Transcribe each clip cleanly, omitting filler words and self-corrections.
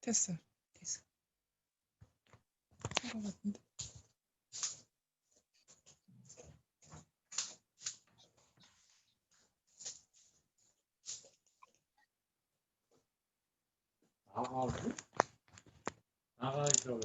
됐어. 됐어. 한것 같은데. 나가죠.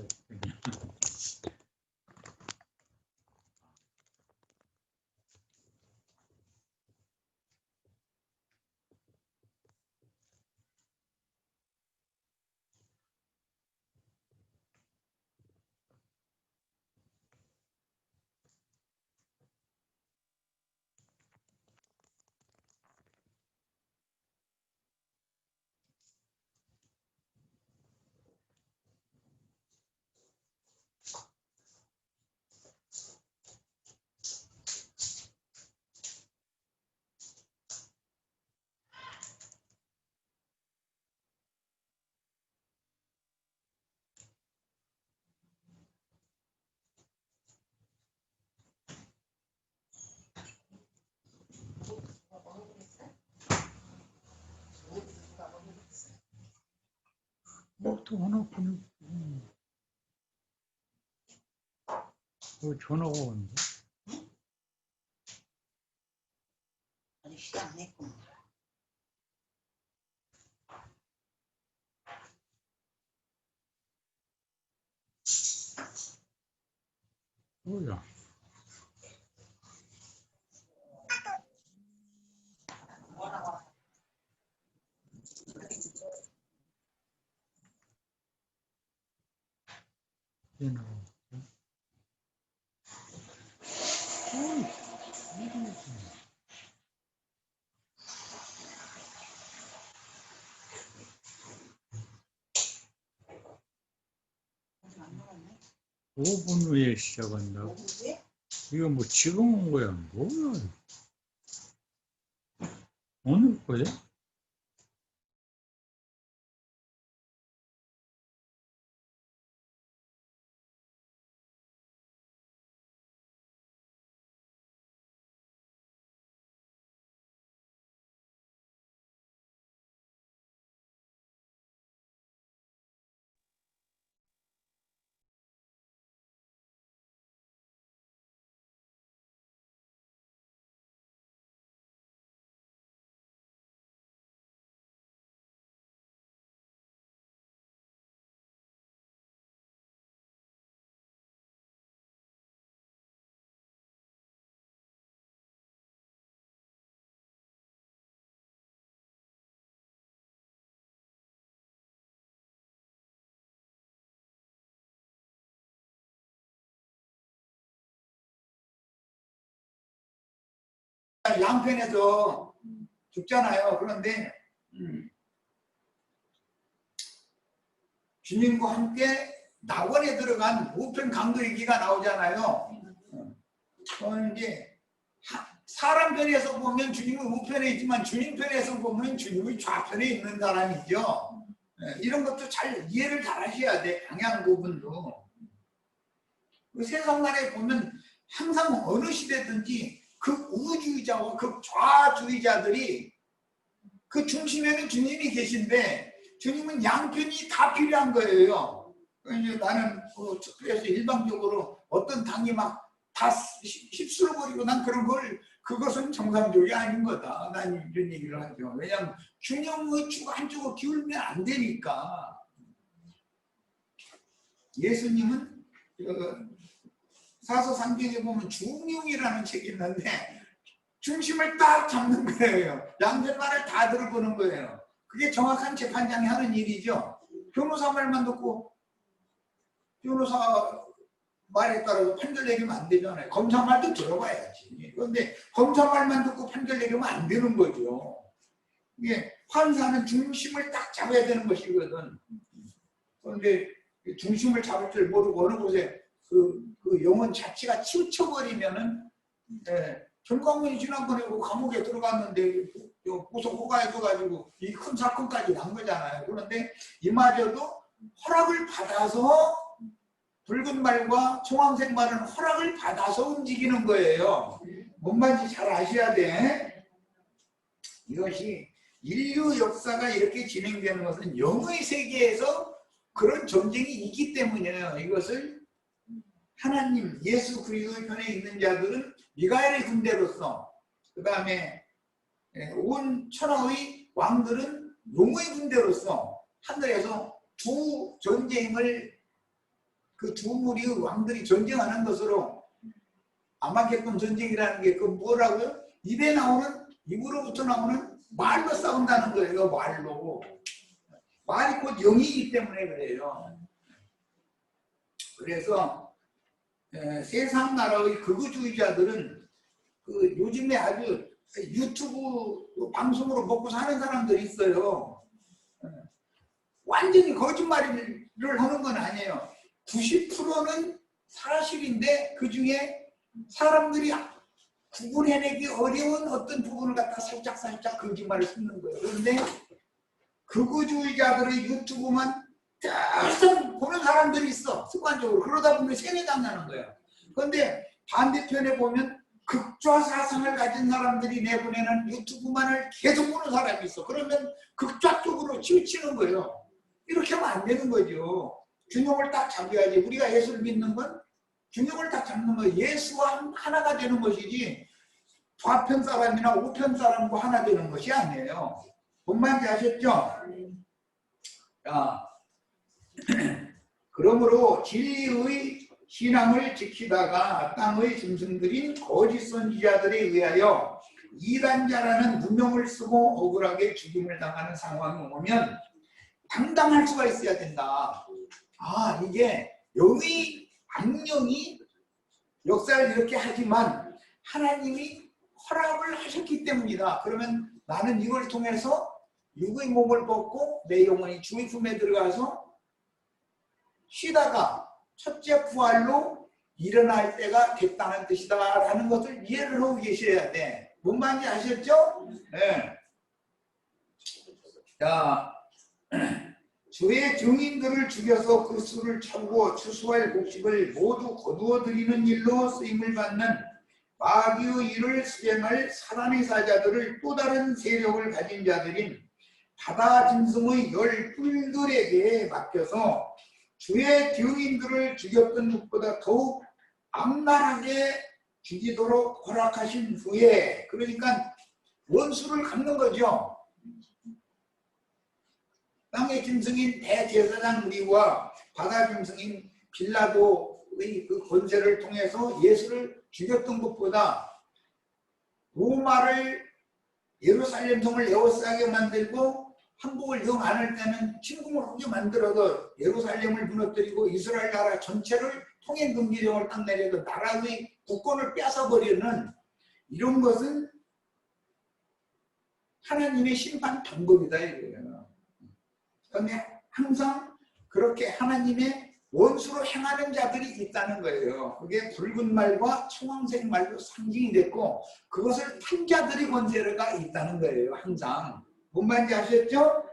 또 하나 보내. 전화가 왔는데. 아직 시작 안 했구나. 뭐야? 얘는 5분 후에 시작한다고? 이거 뭐 지금 온 거야? 뭐야? 오늘 거야? 양편에서 죽잖아요. 그런데 주님과 함께 낙원에 들어간 우편 강도이기가 나오잖아요. 이제 사람 편에서 보면 주님은 우편에 있지만 주님 편에서 보면 주님이 좌편에 있는 사람이죠. 이런 것도 잘 이해를 잘 하셔야 돼. 방향 부분도. 세상날에 보면 항상 어느 시대든지 그 우주의자와 그 좌주의자들이 그 중심에는 주님이 계신데 주님은 양편이 다 필요한 거예요. 이제 나는 특별해서 일방적으로 어떤 당이 막 다 휩쓸어버리고 난 그런 걸 그것은 정상적이 아닌 거다. 난 이런 얘기를 하죠. 왜냐하면 균형의 축 한쪽으로 기울면 안 되니까. 예수님은 사서상경에 보면 중용이라는 책이 있는데 중심을 딱 잡는 거예요. 양편만을 다 들어보는 거예요. 그게 정확한 재판장이 하는 일이죠. 변호사 말만 듣고 변호사 말에 따라서 판결 내리면 안 되잖아요. 검사 말도 들어봐야지. 그런데 검사 말만 듣고 판결 내리면 안 되는 거죠. 이게 판사는 중심을 딱 잡아야 되는 것이거든. 그런데 중심을 잡을 줄 모르고 어느 곳에 그 영혼 자체가 치우쳐버리면은 정광훈이 지난번에 감옥에 들어갔는데 구속 허가해줘가지고 이 큰 사건까지 난 거잖아요. 그런데 이마저도 허락을 받아서 붉은 말과 청황색 말은 허락을 받아서 움직이는 거예요. 뭔 말인지 잘 아셔야 돼. 이것이 인류 역사가 이렇게 진행되는 것은 영의 세계에서 그런 전쟁이 있기 때문이에요. 이것을 하나님 예수 그리스도의 편에 있는 자들은 미가엘의 군대로서, 그 다음에 온 천하의 왕들은 용의 군대로서 하늘에서 두 전쟁을, 그 두 무리의 왕들이 전쟁하는 것으로, 아마겟돈 전쟁이라는 게 그 뭐라고요? 입으로부터 나오는 말로 싸운다는 거예요. 말로. 말이 곧 영이기 때문에 그래요. 그래서 세상 나라의 극우주의자들은 그 요즘에 아주 유튜브 방송으로 먹고 사는 사람들이 있어요. 완전히 거짓말을 하는 건 아니에요. 90%는 사실인데 그 중에 사람들이 구분해내기 어려운 어떤 부분을 갖다 살짝 거짓말을 쓰는 거예요. 그런데 극우주의자들의 유튜브만 계속 보는 사람들이 있어. 습관적으로. 그러다 보면 세뇌당 나는 거예요. 그런데 반대편에 보면 극좌 사상을 가진 사람들이 내보내는 유튜브만을 계속 보는 사람이 있어. 그러면 극좌 쪽으로 치우치는 거예요. 이렇게 하면 안 되는 거죠. 균형을 딱 잡아야지. 우리가 예수를 믿는 건 균형을 딱 잡는 거예요. 예수와 하나가 되는 것이지 좌편 사람이나 우편 사람과 하나 되는 것이 아니에요. 뭔 말인지 아셨죠? 자, 그러므로 진리의 신앙을 지키다가 땅의 짐승들인 거짓 선지자들에 의하여 이단자라는 누명을 쓰고 억울하게 죽임을 당하는 상황이 오면 당당할 수가 있어야 된다. 아, 이게 영의 악령이 역사를 이렇게 하지만 하나님이 허락을 하셨기 때문이다. 그러면 나는 이걸 통해서 육의 몸을 벗고 내 영혼이 주의 품에 들어가서 쉬다가 첫째 부활로 일어날 때가 됐다는 뜻이다 라는 것을 이해를 하고 계셔야 돼. 뭔 말인지 아셨죠? 네. 자, 주의 증인들을 죽여서 그 수를 채우고 추수할 곡식을 모두 거두어 드리는 일로 쓰임을 받는 마귀의 일을 수행할 사단의 사자들을 또 다른 세력을 가진 자들인 바다 짐승의 열 뿔들에게 맡겨서 주의 증인들을 죽였던 것보다 더욱 악랄하게 죽이도록 허락하신 후에, 그러니까 원수를 갚는 거죠. 땅의 짐승인 대제사장 무리와 바다 짐승인 빌라도의 그 권세를 통해서 예수를 죽였던 것보다 로마를 예루살렘 성을 에워싸게 만들고 한국을 영 안 할 때는 침공을 하게 만들어도 예루살렘을 무너뜨리고 이스라엘 나라 전체를 통행금지령을 딱 내려도 나라의 국권을 뺏어버리는 이런 것은 하나님의 심판 방법이다 이거예요. 그런데 항상 그렇게 하나님의 원수로 행하는 자들이 있다는 거예요. 그게 붉은 말과 청황색 말로 상징이 됐고 그것을 탄 자들이 권세가 있다는 거예요. 항상. 뭔 말인지 아셨죠?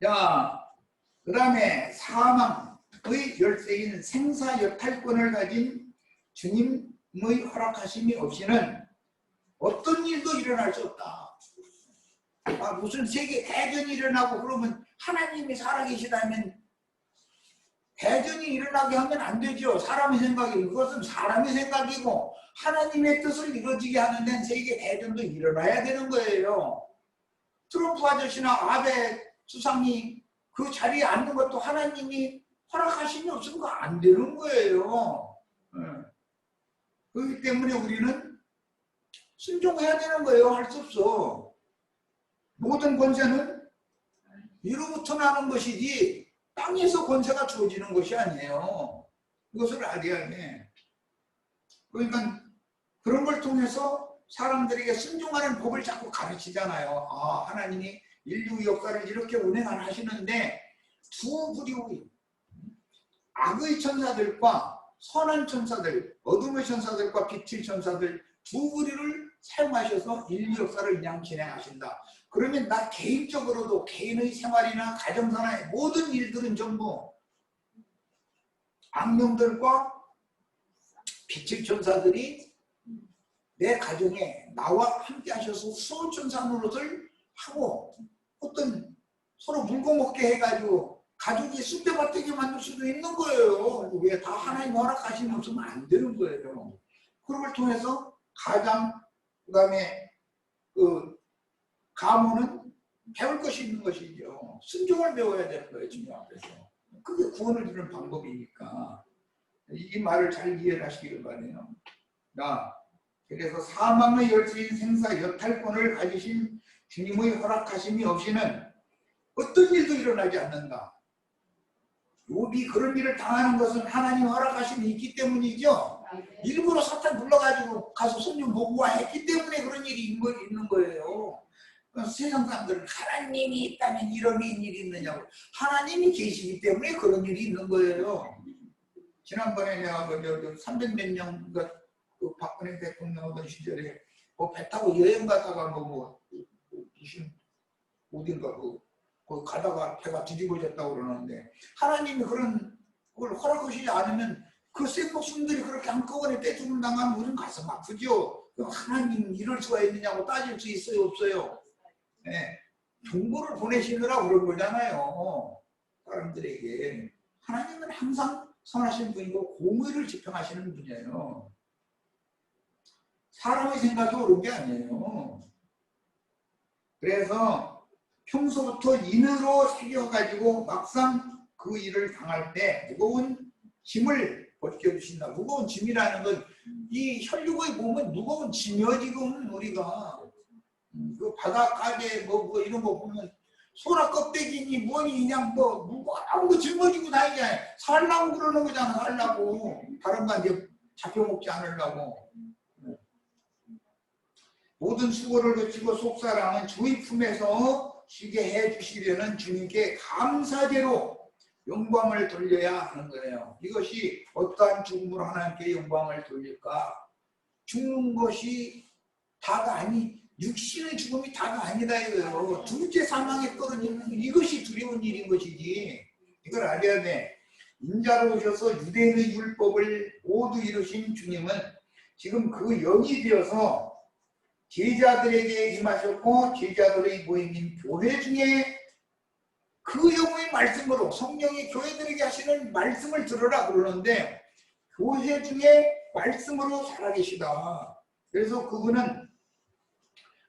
자, 그 다음에 사망의 열쇠인 생사여탈권을 가진 주님의 허락하심이 없이는 어떤 일도 일어날 수 없다. 아, 무슨 세계 대전이 일어나고 그러면 하나님이 살아계시다면 대전이 일어나게 하면 안 되죠. 사람의 생각이, 그것은 사람의 생각이고 하나님의 뜻을 이루어지게 하는 데는 세계 대전도 일어나야 되는 거예요. 트럼프 아저씨나 아베 수상이 그 자리에 앉는 것도 하나님이 허락하심이 없으면 안 되는 거예요. 그렇기 때문에 우리는 순종해야 되는 거예요. 할 수 없어. 모든 권세는 위로부터 나는 것이지 땅에서 권세가 주어지는 것이 아니에요. 이것을 알아야 해. 그러니까 그런 걸 통해서 사람들에게 순종하는 법을 자꾸 가르치잖아요. 아, 하나님이 인류 역사를 이렇게 운행을 하시는데 두 부류의 악의 천사들과 선한 천사들, 어둠의 천사들과 빛의 천사들 두 부류를 사용하셔서 인류 역사를 그냥 진행하신다. 그러면 나 개인적으로도 개인의 생활이나 가정사나 모든 일들은 전부 악령들과 빛의 천사들이 내 가정에 나와 함께 하셔서 수호천사 노릇을 하고 어떤 서로 물고 먹게 해가지고 가족이 쑥대밭되게 만들 수도 있는 거예요. 왜 다 하나님 허락하시면 없으면 안 되는 거예요. 그런 걸 통해서 가장 그다음에 그 가문은 배울 것이 있는 것이죠. 순종을 배워야 되는 거예요. 주님 앞에서. 그게 구원을 주는 방법이니까 이 말을 잘 이해하시기를 바라요. 그래서 사망의 열쇠인 생사 여탈권을 가지신 주님의 허락하심이 없이는 어떤 일도 일어나지 않는다. 욥이 그런 일을 당하는 것은 하나님 허락하심이 있기 때문이죠. 일부러 사탄 불러가지고 가서 손 좀 보고 와 했기 때문에 그런 일이 있는 거예요. 세상 사람들은 하나님이 있다면 이런 일이 있느냐고. 하나님이 계시기 때문에 그런 일이 있는 거예요. 지난번에 내가 300몇 년 그 박근혜 대통령 하던 시절에 배 타고 여행 가다가 무슨 어딘가 거기 가다가 배가 뒤집어졌다고 그러는데 하나님이 그런 걸 허락하시지 않으면 그 센 목숨들이 그렇게 한꺼번에 떼죽음 당하면 우리는 가슴 아프죠. 하나님 이럴 수가 있느냐고 따질 수 있어요 없어요? 네. 정보를 보내시느라 그런 거잖아요. 사람들에게. 하나님은 항상 선하신 분이고 공의를 집행하시는 분이에요. 사람의 생각이 옳은 게 아니에요. 그래서 평소부터 인으로 새겨가지고 막상 그 일을 당할 때 무거운 짐을 벗겨주신다. 무거운 짐이라는 건 이 혈육의 몸은 무거운 짐이요. 지금 우리가 그 바닷가게 이런 거 보면 소라 껍데기니 뭐니 그냥 아무거 짊어지고 다니잖아요. 살라고 그러는 거잖아. 살라고. 다른 거 이제 잡혀먹지 않으려고. 모든 수고를 그치고 속사람은 주의 품에서 쉬게 해주시려는 주님께 감사제로 영광을 돌려야 하는 거예요. 이것이 어떠한 죽음으로 하나님께 영광을 돌릴까? 죽는 것이 다가 육신의 죽음이 다가 아니다 이거예요. 둘째 사망에 떨어지는 이것이 두려운 일인 것이지. 이걸 알아야 돼. 인자로 오셔서 유대인의 율법을 모두 이루신 주님은 지금 그 영이 되어서 제자들에게 임하셨고 제자들의 모임인 교회 중에 그 영의 말씀으로 성령이 교회들에게 하시는 말씀을 들으라 그러는데 교회 중에 말씀으로 살아계시다. 그래서 그분은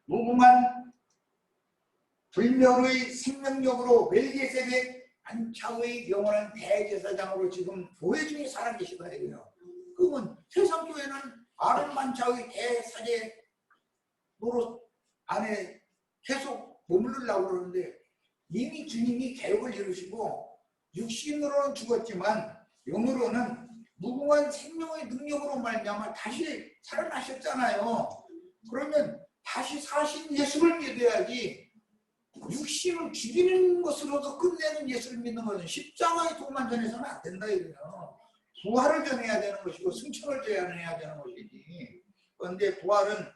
무궁한 불멸의 생명력으로 멜기세덱 안차의 영원한 대제사장으로 지금 교회 중에 살아계시다 이거예요. 그러면 세상 교회는 아론 반차의 대사제 노릇 안에 계속 머무르려고 그러는데 이미 주님이 계획을 이루시고 육신으로는 죽었지만 영으로는 무궁한 생명의 능력으로 말미암아 다시 살아나셨잖아요. 그러면 다시 사신 예수를 믿어야지 육신을 죽이는 것으로도 끝내는 예수를 믿는 것은 십자가의 도만 전해서는 안 된다 이거예요. 부활을 전해야 되는 것이고 승천을 전해야 되는 것이지. 그런데 부활은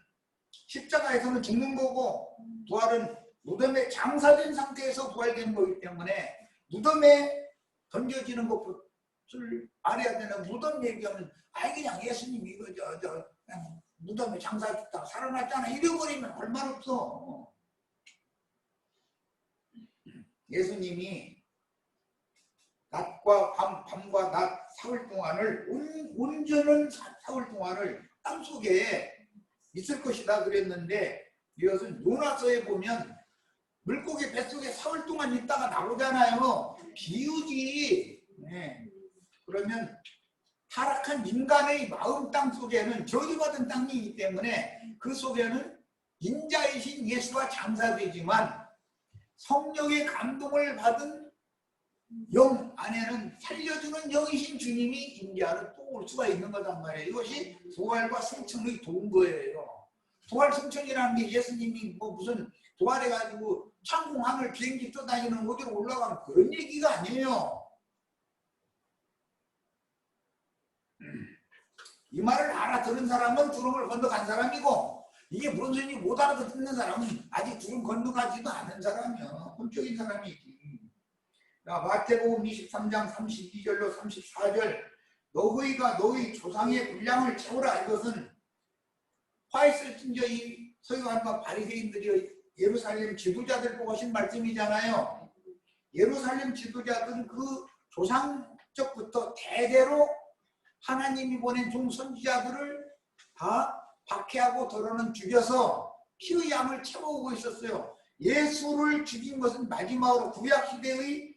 십자가에서는 죽는 거고 부활은 무덤에 장사된 상태에서 부활되는 거기 때문에 무덤에 던져지는 것을 알아야 되는 무덤 얘기하면 그냥 예수님이 이거 그냥 무덤에 장사됐다가 살아났잖아 이래버리면 할 말 없어. 예수님이 낮과 밤과 낮 사흘 동안을 온전한 사흘 동안을 땅속에 있을 것이다 그랬는데 이것은 요나서에 보면 물고기 뱃속에 사흘 동안 있다가 나오잖아요. 비유지. 네. 그러면 타락한 인간의 마음 땅 속에는 저주받은 땅이기 때문에 그 속에는 인자이신 예수가 장사되지만 성령의 감동을 받은 영 안에는 살려주는 영이신 주님이 인자로 또 올 수가 있는 거단 말이에요. 이것이 부활과 승천의 도운 거예요. 부활 승천이라는 게 예수님이 무슨 부활해가지고 창공 하늘 비행기 떠다니는 어디로 올라가면 그런 얘기가 아니에요. 이 말을 알아들은 사람은 두름을 건너간 사람이고 이게 무슨 소리인지 못 알아듣는 사람은 아직 두름 건너가지도 않은 사람이야. 훔쳐인 사람이지. 마태복음 23장 32절로 34절 너희가 너희 조상의 분량을 채우라. 이것은 화 있을 진저 이 서기관과 바리새인들이 예루살렘 지도자들 보고 하신 말씀이잖아요. 예루살렘 지도자들은 그 조상적부터 대대로 하나님이 보낸 종선지자들을 다 박해하고 더러는 죽여서 피의 양을 채워오고 있었어요. 예수를 죽인 것은 마지막으로 구약시대의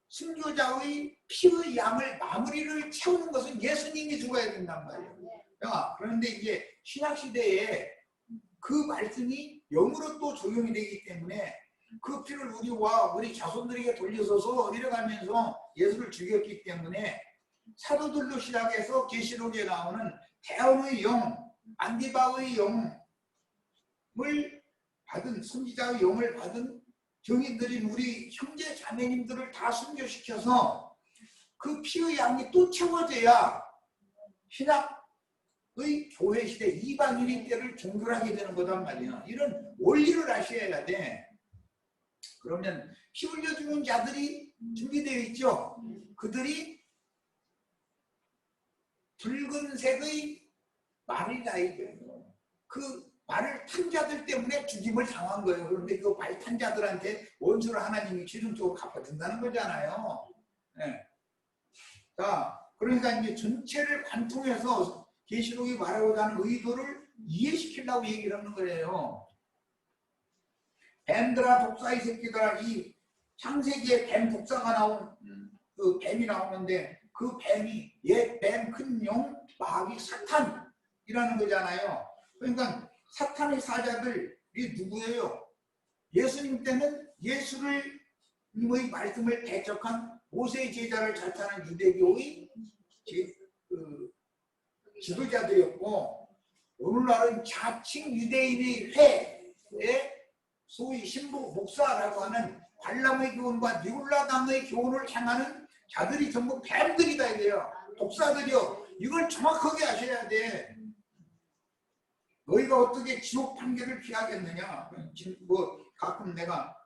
순교자의 피의 양을 마무리를 채우는 것은 예수님이 죽어야 된단 말이에요. 그런데 이제 신약시대에 그 말씀이 영으로 또 적용이 되기 때문에 그 피를 우리와 우리 자손들에게 돌려서서 내려가면서 예수를 죽였기 때문에 사도들로 시작해서 계시록에 나오는 대언의 영, 안디바의 영을 받은 선지자의 영을 받은 정인들인 우리 형제 자매님들을 다 순교시켜서 그 피의 양이 또 채워져야 신약의 교회 시대 이방인의 때를 종결하게 되는 거단 말이야. 이런 원리를 아셔야 돼. 그러면 피 흘려 죽은 자들이 준비되어 있죠. 그들이 붉은색의 말이다 이거예요. 그 말을 탄 자들 때문에 죽임을 당한 거예요. 그런데 그 말 탄 자들한테 원수를 하나님이 최종적으로 갚아준다는 거잖아요. 네. 자, 그러니까 이제 전체를 관통해서 계시록이 말하고자 하는 의도를 이해시키려고 얘기를 하는 거예요. 뱀들아 독사의 새끼들아, 이 창세기에 뱀 독사가 나온 그 뱀이 나오는데 그 뱀이 옛 뱀, 큰 용, 마귀, 사탄이라는 거잖아요. 그러니까 사탄의 사자들이 누구예요? 예수님 때는 예수님의 말씀을 대적한 모세의 제자를 잘 타는 유대교의 지도자들이었고, 오늘날은 자칭 유대인의 회에 소위 신부 목사라고 하는 발람의 교훈과 니골라당의 교훈을 향하는 자들이 전부 뱀들이다 이래요. 독사들이요. 이걸 정확하게 아셔야 돼. 너희가 어떻게 지옥 판결을 피하겠느냐. 뭐 가끔 내가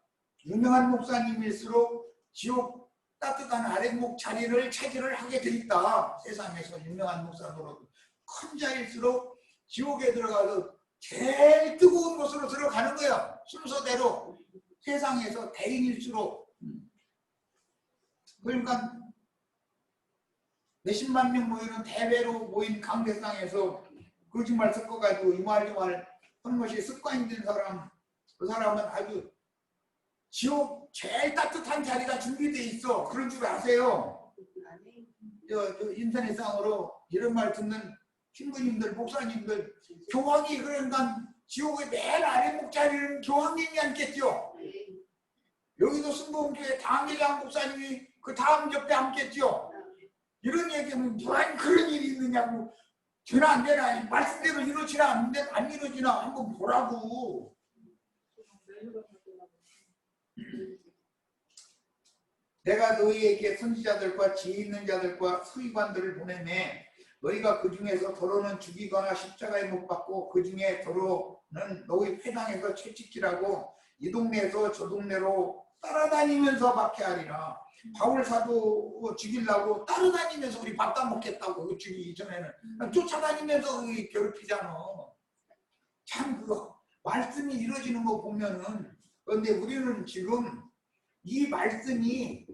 유명한 목사님일수록 지옥 따뜻한 아랫목 자리를 차지를 하게 돼 있다. 세상에서 유명한 목사로도 큰 자일수록 지옥에 들어가서 제일 뜨거운 곳으로 들어가는 거야. 순서대로. 세상에서 대인일수록. 그러니까 몇십만 명 모이는 대회로 모인 강대상에서 거짓말 섞어가지고 이 말 저 말 하는 것이 습관이 된 사람, 그 사람은 아주 지옥 제일 따뜻한 자리가 준비되어 있어. 그런 줄 아세요? 저 인터넷상으로 이런 말 듣는 신부님들, 목사님들, 교황이 그러니까 지옥의 맨 아랫목 자리는 교황님이 앉겠죠. 여기도 순복음교회 당회장 목사님이 그 다음 옆에 앉겠죠. 이런 얘기는 왜 그런 일이 있느냐고. 되나 안 되나, 말씀대로 이루어지나 안 이루어지나 한번 보라고. 내가 너희에게 선지자들과 지혜 있는 자들과 서기관들을 보내매 너희가 그 중에서 더러는 죽이거나 십자가에 못 박고 그 중에 더러는 너희 회당에서 채찍질하고 이 동네에서 저 동네로 따라다니면서 박해하리라. 바울 사도 죽이려고 따라다니면서 우리 밥 다 먹겠다고 죽이기 전에는 쫓아다니면서 괴롭히잖아. 참 그거 말씀이 이루어지는 거 보면은. 그런데 우리는 지금 이 말씀이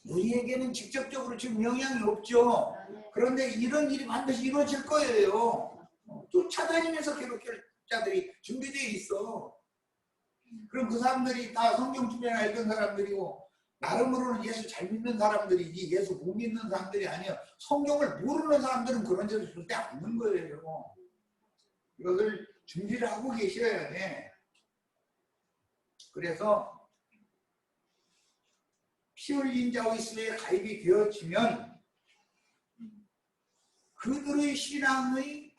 우리에게는 직접적으로 지금 영향이 없죠. 그런데 이런 일이 반드시 이루어질 거예요. 쫓아다니면서 괴롭힐 자들이 준비되어 있어. 그럼 그 사람들이 다 성경 주변에 알던 사람들이고 나름으로는 예수 잘 믿는 사람들이지 예수 못 믿는 사람들이 아니에요. 성경을 모르는 사람들은 그런 데서 절대 안 믿는 거예요. 이것을 준비를 하고 계셔야 돼. 그래서 피 흘린 자의 수에 가입이 되어지면 그들의 신앙의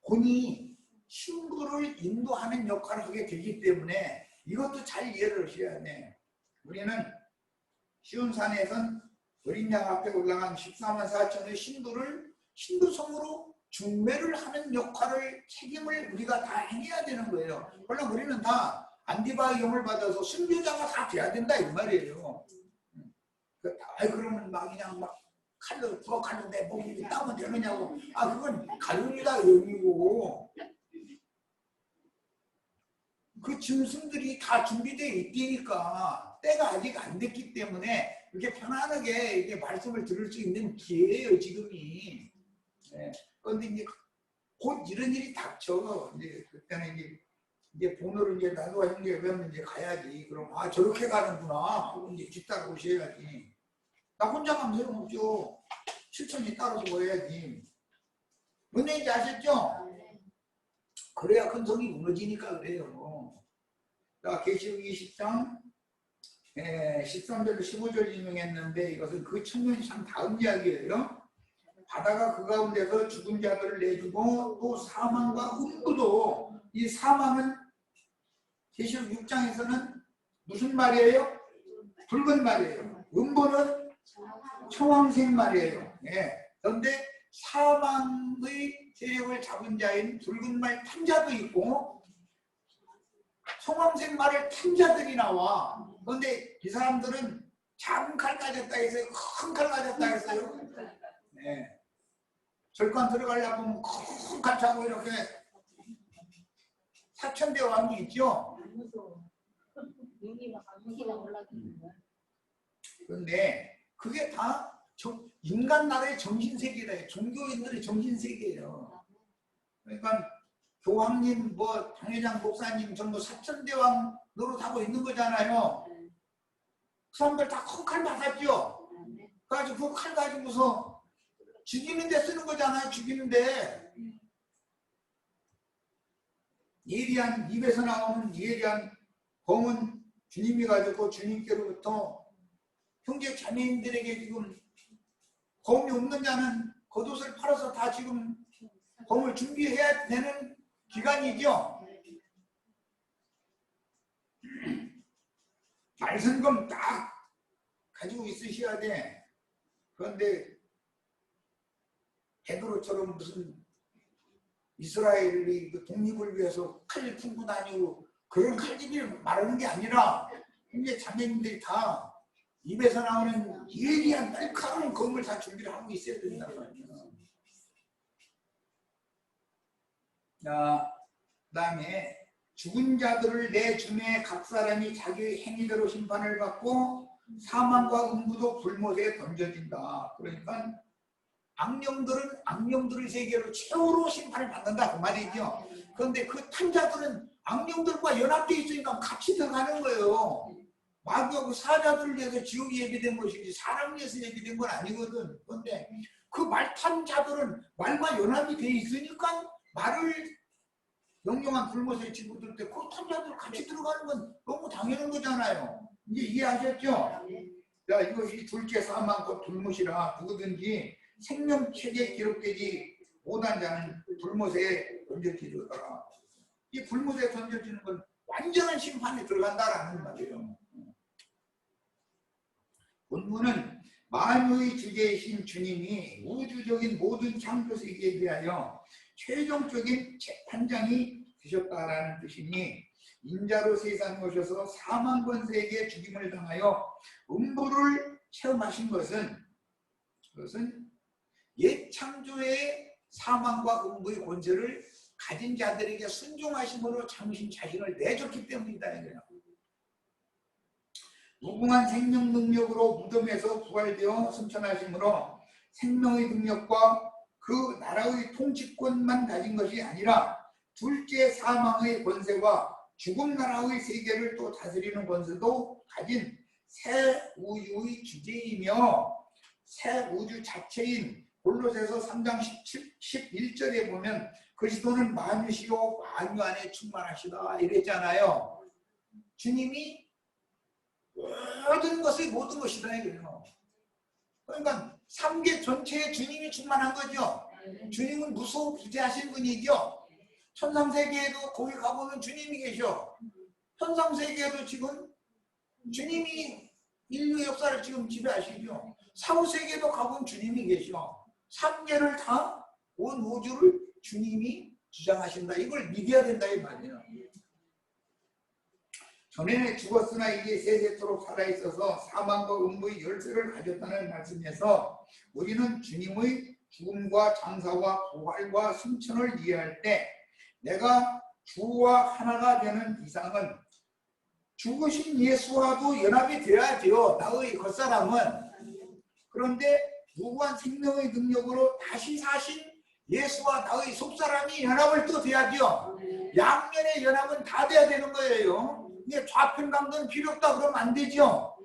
본이 신부를 인도하는 역할을 하게 되기 때문에 이것도 잘 이해를 하셔야 돼. 우리는 시온산에선 어린 양 앞에 올라간 14만 4천의 신부를 신부성으로 중매를 하는 역할을 책임을 우리가 다 해야 되는 거예요. 물론 우리는 다 안디바의 영을 받아서 순교자가 다 돼야 된다 이 말이에요. 그러면 막 그냥 막 칼로 부엌칼로 내 몸이 따면 되느냐고. 그건 가lum이다 영이고 그 짐승들이 다 준비되어 있으니까 때가 아직 안 됐기 때문에 이렇게 편안하게 이게 말씀을 들을 수 있는 기회예요, 지금이. 네. 그런데 이제 곧 이런 일이 닥쳐. 이제 그때는 이제 본으로 이제 나도 형제 배우면 이제 가야지. 그럼 아 저렇게 가는구나 하고 이제 뒤따라오셔야지. 나 혼자 가면 소용없죠. 실천이 따라서 보여야지. 뭔 얘기인지 아셨죠? 그래야 근성이 무너지니까 그래요. 자, 계시록 20장 13절로 15절 인용했는데 이것은 그 청년이 참 다음 이야기예요. 바다가 그 가운데서 죽은 자들을 내주고 또 사망과 음부도, 이 사망은 계시록 6장에서는 무슨 말이에요? 붉은 말이에요. 음부는 청황색 말이에요. 그런데 사망의 세력을 잡은 자인 붉은 말 탐자도 있고 청황색 말을 탐자들이 나와. 그런데 이 사람들은 작은 칼 가졌다 했어요? 큰 칼 가졌다 했어요? 네. 절간 들어가려고 하면 큰 칼 차고 이렇게 사천대 왕이 있죠? 그런데 그게 다 인간 나라의 정신세계다. 종교인들의 정신세계예요. 그러니까 교황님, 뭐 당회장, 목사님 전부 사천대왕 노릇하고 있는 거잖아요. 그 사람들 다 큰 칼 맞았죠. 그래가지고 그 칼 가지고서 죽이는 데 쓰는 거잖아요. 죽이는데. 예리한 입에서 나오는 예리한 검은 주님이 가지고 주님께로부터 형제 자매인들에게 지금 검이 없는 자는 겉옷을 팔아서 다 지금 검을 준비해야 되는 기간이죠. 말선검 딱 가지고 있으셔야 돼. 그런데 베드로처럼 무슨 이스라엘이 그 독립을 위해서 칼 품고 다니고 그런 칼집을 말하는 게 아니라 이제 자매님들이 다 입에서 나오는 예리한 날카로운 검을 다 준비를 하고 있어야 된다는 말이에요. 자, 그 다음에 죽은 자들을 내주매 각 사람이 자기의 행위대로 심판을 받고 사망과 음부도 불못에 던져진다. 그러니까 악령들은 악령들의 세계로 최후로 심판을 받는다 그 말이죠. 그런데 그 탐자들은 악령들과 연합되어 있으니까 같이 들어가는 거예요. 마귀하고 사자들을 위해서 지옥이 예비된 것이지 사람 위해서 예비된 건 아니거든. 그런데 그 말탐자들은 말과 연합이 되어 있으니까 말을 영영한 불못에 친구들 때 그 탐자들 같이 들어가는 건 너무 당연한 거잖아요. 이제 이해하셨죠? 자, 이것이 둘째 사망 곧 불못이라 누구든지 생명책에 기록되지 못한 자는 불못에 던져지더라. 이 불못에 던져지는 건 완전한 심판에 들어간다라는 말이에요. 본문은 만유의 주제이신 주님이 우주적인 모든 창조 세계에 대하여 최종적인 재판장이 되셨다라는 뜻이니 인자로 세상에 오셔서 사망 권세에게 죽임을 당하여 음부를 체험하신 것은 옛 창조의 사망과 음부의 권세를 가진 자들에게 순종하심으로 당신 자신을 내줬기 때문이다. 무궁한 생명 능력으로 무덤에서 부활되어 승천하심으로 생명의 능력과 그 나라의 통치권만 가진 것이 아니라 둘째 사망의 권세와 죽음 나라의 세계를 또 다스리는 권세도 가진 새 우주의 주제이며 새 우주 자체인 골로새서 3장 11절에 보면 그리스도는 만유시요 만유 안에 충만하시다 이랬잖아요. 주님이 모든 것이 모든 것이다 이거예요. 그러니까 3계 전체에 주님이 충만한 거죠. 주님은 무소부재하신 분이죠. 천상세계에도 거기 가보면 주님이 계셔. 현상세계에도 지금 주님이 인류 역사를 지금 지배하시죠. 사후세계에도 가보면 주님이 계셔. 3계를 다 온 우주를 주님이 주장하신다. 이걸 믿어야 된다 이 말이에요. 전에는 죽었으나 이제 세세토록 살아있어서 사망과 음부의 열쇠를 가졌다는 말씀에서 우리는 주님의 죽음과 장사와 부활과 승천을 이해할 때 내가 주와 하나가 되는 이상은 죽으신 예수와도 연합이 되어야죠. 나의 겉사람은. 그런데 무고한 생명의 능력으로 다시 사신 예수와 나의 속사람이 연합을 또 돼야죠. 양면의 연합은 다 돼야 되는 거예요. 근데 좌편 강도는 필요 없다 그러면 안 되죠.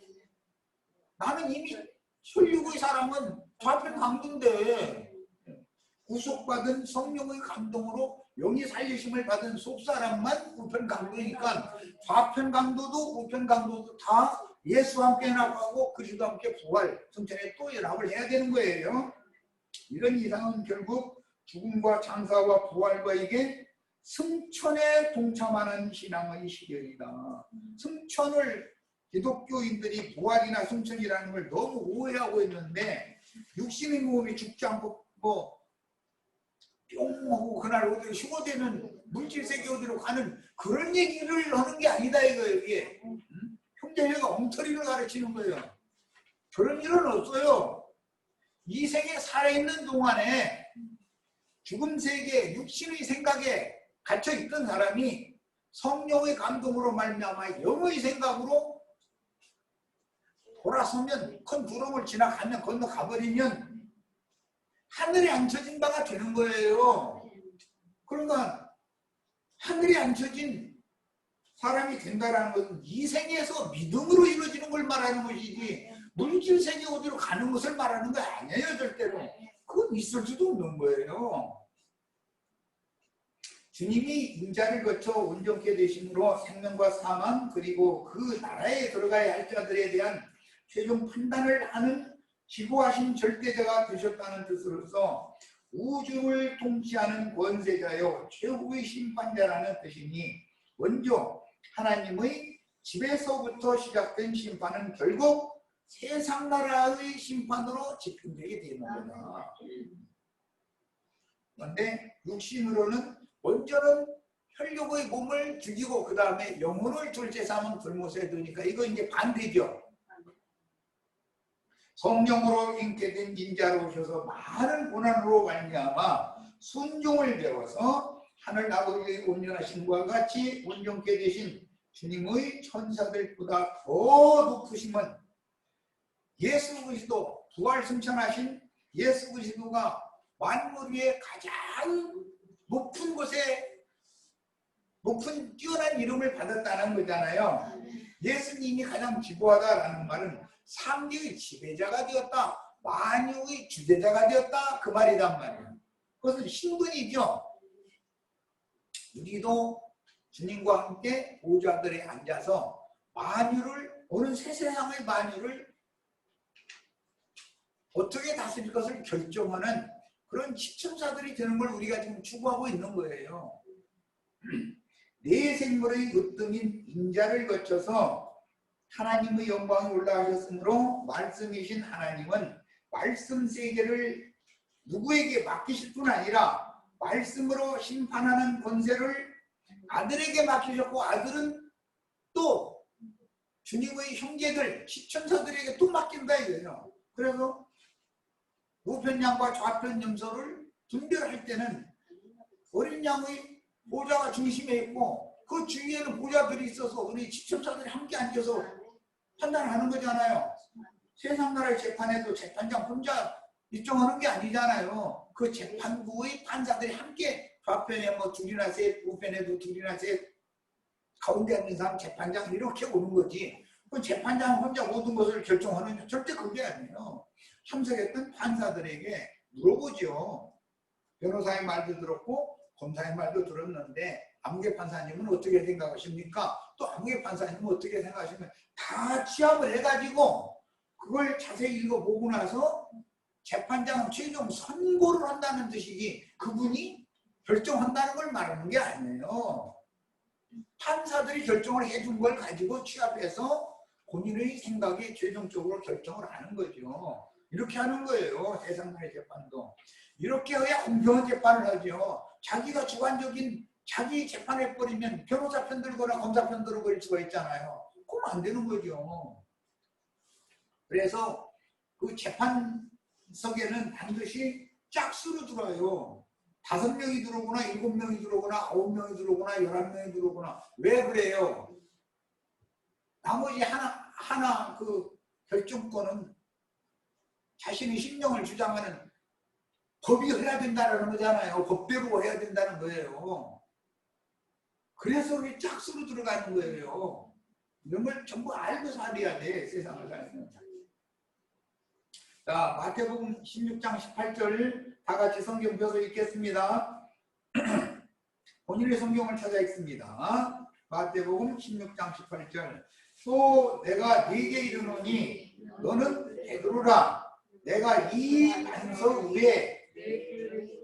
나는 이미 혈육의 사람은 좌편 강도인데 구속받은 성령의 감동으로 영이 살리심을 받은 속사람만 우편 강도니까 좌편 강도도 우편 강도도 다 예수와 함께 연합하고 그리스도와 함께 부활, 승천에 또 연합을 해야 되는 거예요. 이런 이상은 결국 죽음과 장사와 부활과 이게 승천에 동참하는 신앙의 시결이다. 승천을 기독교인들이 부활이나 승천이라는 걸 너무 오해하고 있는데 육신의 몸이 죽지 않고 뭐 뿅 하고 그날 어디로 휴거되는 물질세계 어디로 가는 그런 얘기를 하는 게 아니다 이거예요. 이게 형제가 엉터리를 가르치는 거예요. 그런 일은 없어요. 이 생에 살아있는 동안에 죽음 세계 육신의 생각에 갇혀있던 사람이 성령의 감동으로 말미암아 영의 생각으로 돌아서면 큰 두름을 지나가면 건너가버리면 하늘에 앉혀진 바가 되는 거예요. 그러니까 하늘에 앉혀진 사람이 된다는 것은 이 생에서 믿음으로 이루어지는 걸 말하는 것이지 물질 세계 어디로 가는 것을 말하는 거 아니에요. 절대로. 그건 있을 수도 없는 거예요. 주님이 인자를 거쳐 온전케 되심으로 생명과 사망 그리고 그 나라에 들어가야 할 자들에 대한 최종 판단을 하는 지고하신 절대자가 되셨다는 뜻으로서 우주를 통치하는 권세자요 최후의 심판자라는 뜻이니 먼저 하나님의 집에서부터 시작된 심판은 결국 세상 나라의 심판으로 집행되게 되는 거다. 그런데 육신으로는 먼저는 혈육의 몸을 죽이고 그 다음에 영혼을 둘째 삼은 불못에 두니까 이거 이제 반대죠. 성령으로 잉태된 인자로 오셔서 많은 고난으로 말미암아 순종을 배워서 하늘 아버지의 온전하심과 같이 온전케 되신 주님의 천사들보다 더 높으심은 예수 그리스도 부활 승천하신 예수 그리스도가 만물 위에 가장 높은 곳에 높은 뛰어난 이름을 받았다는 거잖아요. 예수님이 가장 기고하다라는 말은 상계의 지배자가 되었다. 만유의 주대자가 되었다. 그 말이란 말이에요. 그것은 신분이죠. 우리도 주님과 함께 보좌들에 앉아서 만유를 오는 새 세상의 만유를 어떻게 다스릴 것을 결정하는 그런 시청자들이 되는 걸 우리가 지금 추구하고 있는 거예요. 내 생물의 으뜸인 인자를 거쳐서 하나님의 영광에 올라가셨으므로 말씀이신 하나님은 말씀 세계를 누구에게 맡기실 뿐 아니라 말씀으로 심판하는 권세를 아들에게 맡기셨고 아들은 또 주님의 형제들, 시천사들에게 또 맡긴다 이거예요. 그래서 우편 양과 좌편 염소를 분별할 때는 어린 양의 보좌가 중심에 있고 그 주위에는 보좌들이 있어서 우리 시청자들이 함께 앉아서 판단하는 거잖아요. 세상 나라의 재판에도 재판장 혼자 입증하는 게 아니잖아요. 그 재판부의 판사들이 함께 좌편에 뭐 둘이나 셋, 우편에도 둘이나 셋, 가운데 있는 사람 재판장 이렇게 오는 거지. 그 재판장 혼자 모든 것을 결정하는 절대 그게 아니에요. 참석했던 판사들에게 물어보죠. 변호사의 말도 들었고 검사의 말도 들었는데 아무개 판사님은 어떻게 생각하십니까? 또 아무개 판사님은 어떻게 생각하십니까? 다 취합을 해가지고 그걸 자세히 읽어보고 나서 재판장은 최종 선고를 한다는 뜻이지 그분이 결정한다는 걸 말하는 게 아니에요. 판사들이 결정을 해준 걸 가지고 취합해서 본인의 생각에 최종적으로 결정을 하는 거죠. 이렇게 하는 거예요. 세상의 재판도. 이렇게 해야 공평한 재판을 하죠. 자기가 주관적인 자기 재판해버리면 변호사 편 들거나 검사 편 들어버릴 수가 있잖아요. 그럼 안 되는 거죠. 그래서 그 재판석에는 반드시 짝수로 들어요. 5명이 들어오거나 7명이 들어오거나 9명이 들어오거나 11명이 들어오거나. 왜 그래요? 나머지 하나 그 결정권은 자신의 신령을 주장하는 법이 해야 된다는 거잖아요. 법대로 해야 된다는 거예요. 그래서 우리 짝수로 들어가는 거예요. 이런 걸 전부 알고 살아야 돼, 세상을 살면. 자, 마태복음 16장 18절 다 같이 성경 펴서 읽겠습니다. 본인의 성경을 찾아 읽습니다. 마태복음 16장 18절. 또 내가 네게 이르노니 너는 베드로라. 내가 이 반석 위에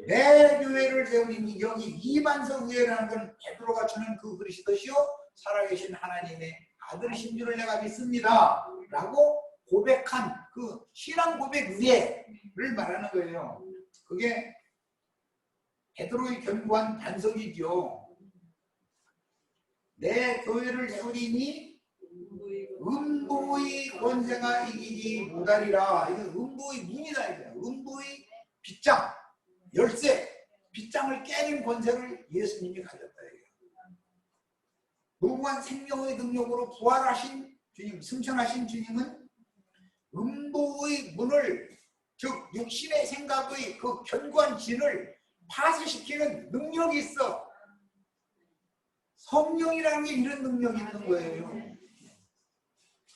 내 교회를 세우니, 여기 이 반석 위에라는 건 베드로가 주는 그 그리스도시요 살아계신 하나님의 아들이신 줄을 내가 믿습니다 라고 고백한 그 신앙 고백 위에를 말하는 거예요. 그게 베드로의 견고한 반석이죠. 내 교회를 세우리니 음부의 권세가 이기지 못하리라. 이건 음부의 문이다. 음부의 빗장, 열쇠, 빗장을 깨는 권세를 예수님이 가졌다. 무궁한 생명의 능력으로 부활하신 주님, 승천하신 주님은 음부의 문을, 즉 육신의 생각의 그 견고한 진을 파쇄시키는 능력이 있어. 성령이라는 게 이런 능력이 있는 거예요.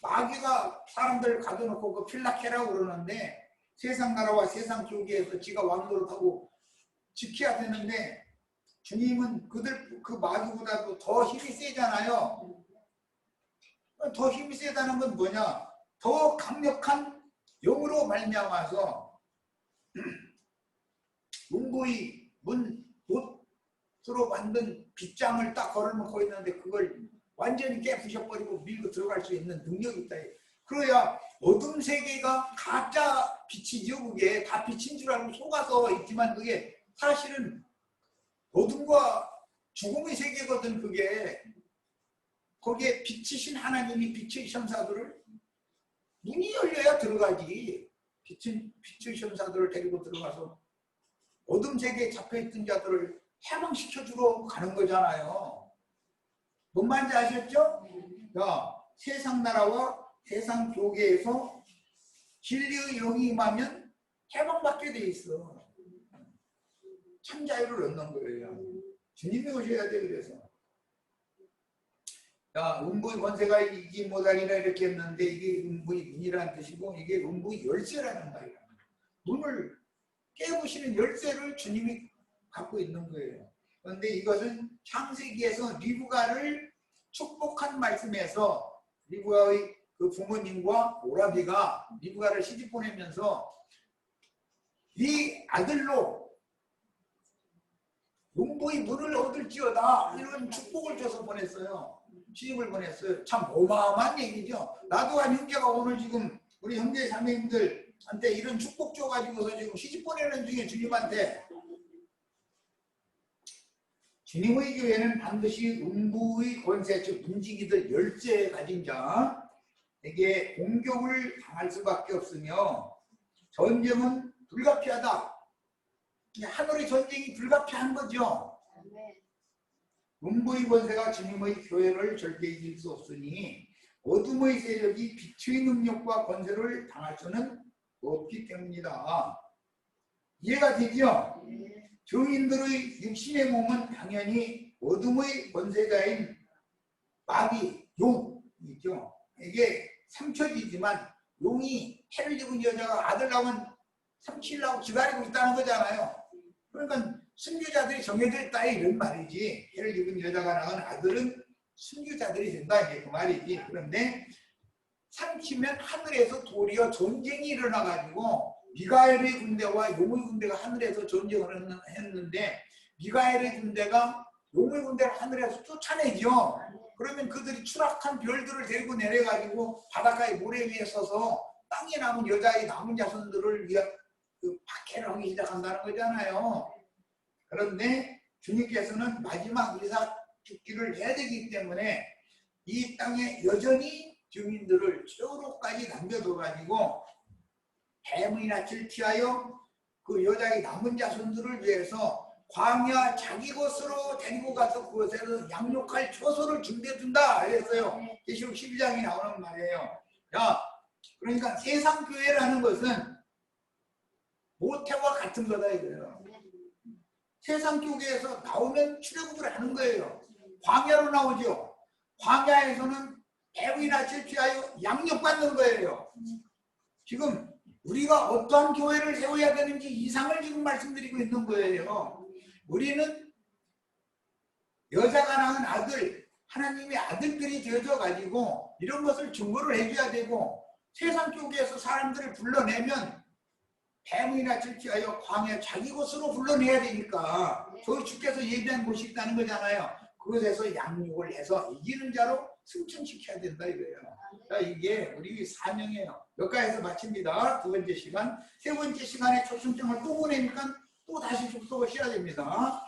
마귀가 사람들을 가둬놓고 그 필라케라고 그러는데, 세상 나라와 세상 교계에서 지가 왕노릇하고 지켜야 되는데, 주님은 그 마귀보다도 더 힘이 세잖아요. 더 힘이 세다는 건 뭐냐? 더 강력한 영으로 말미암아서 음부의 못으로 만든 빗장을 딱 걸어놓고 있는데 그걸 완전히 깨부셔버리고 밀고 들어갈 수 있는 능력이 있다. 그래야 어둠 세계가 가짜 빛이죠. 그게 다 빛인 줄 알고 속아서 있지만 그게 사실은 어둠과 죽음의 세계거든. 그게 거기에 빛이신 하나님이 빛의 천사들을 문이 열려야 들어가지. 빛의 천사들을 데리고 들어가서 어둠 세계에 잡혀있던 자들을 해방시켜주러 가는 거잖아요. 뭔 말인지 아셨죠? 야, 세상 나라와 세상 교계에서 진리의 영이 임하면 해방받게 돼 있어. 참 자유를 얻는 거예요. 주님이 오셔야 돼. 그래서 야, 음부의 권세가 이기지 못하리라 이렇게 했는데, 이게 음부의 문이라는 뜻이고 이게 음부의 열쇠라는 말이야. 문을 깨부시는 열쇠를 주님이 갖고 있는 거예요. 그런데 이것은 창세기에서 리브가를 축복한 말씀에서, 리브가의 그 부모님과 오라비가 리브가를 시집 보내면서 네 아들로 음부의 문을 얻을지어다 이런 축복을 줘서 보냈어요. 시집을 보냈어요. 참 어마어마한 얘기죠. 나도 한 형제가 오늘 지금 우리 형제 자매님들한테 이런 축복 줘가지고서 지금 시집 보내는 중에 주님한테. 주님의 교회는 반드시 음부의 권세, 즉 움직이들 열쇠 가진 자에게 공격을 당할 수밖에 없으며 전쟁은 불가피하다. 하늘의 전쟁이 불가피한 거죠. 음부의 권세가 주님의 교회를 절대 이길 수 없으니 어둠의 세력이 빛의 능력과 권세를 당할 수는 없기 때문이다. 이해가 되죠? 증인들의 육신의 몸은 당연히 어둠의 권세자인 마귀, 용이죠. 이게 삼척이지만 용이 해를 입은 여자가 아들 낳으면 삼키려고 기다리고 있다는 거잖아요. 그러니까 순교자들이 정해져 있다 이런 말이지. 해를 입은 여자가 낳은 아들은 순교자들이 된다 이게 그 말이지. 그런데 삼키면 하늘에서 도리어 전쟁이 일어나가지고 미가엘의 군대와 용의 군대가 하늘에서 전쟁을 했는데 미가엘의 군대가 용의 군대를 하늘에서 쫓아내죠. 그러면 그들이 추락한 별들을 데리고 내려가지고 바닷가에 모래 위에 서서 땅에 남은 여자의 남은 자손들을 박해를 하기 시작한다는 거잖아요. 그런데 주님께서는 마지막 이삭 죽기를 해야 되기 때문에 이 땅에 여전히 증인들을 최후로까지 남겨둬가지고 뱀의 낯을 피하여 그 여자의 남은 자손들을 위해서 광야 자기 것으로 데리고 가서 그것에서 양육할 처소를 준비해 준다 그랬어요. 계시록 12장이 나오는 말이에요. 야, 그러니까 세상 교회라는 것은 모태와 같은 거다 이거예요. 세상 교회에서 나오면 출애굽을 하는 거예요. 광야로 나오죠. 광야에서는 배후이나 질투하여 양육받는 거예요. 지금 우리가 어떠한 교회를 세워야 되는지 이상을 지금 말씀드리고 있는 거예요. 우리는 여자가 낳은 아들, 하나님의 아들들이 되어져 가지고 이런 것을 증거를 해줘야 되고, 세상 쪽에서 사람들을 불러내면 배후이나 질투하여 광야 자기 곳으로 불러내야 되니까 저희 주께서 예비한 곳이 있다는 거잖아요. 그곳에서 양육을 해서 이기는 자로 승천시켜야 된다 이거예요. 자, 이게 우리 사명이에요. 여기까지서 마칩니다. 두 번째 시간. 세 번째 시간에 초승장을 또 보내니까 또 다시 접속을 해야 됩니다.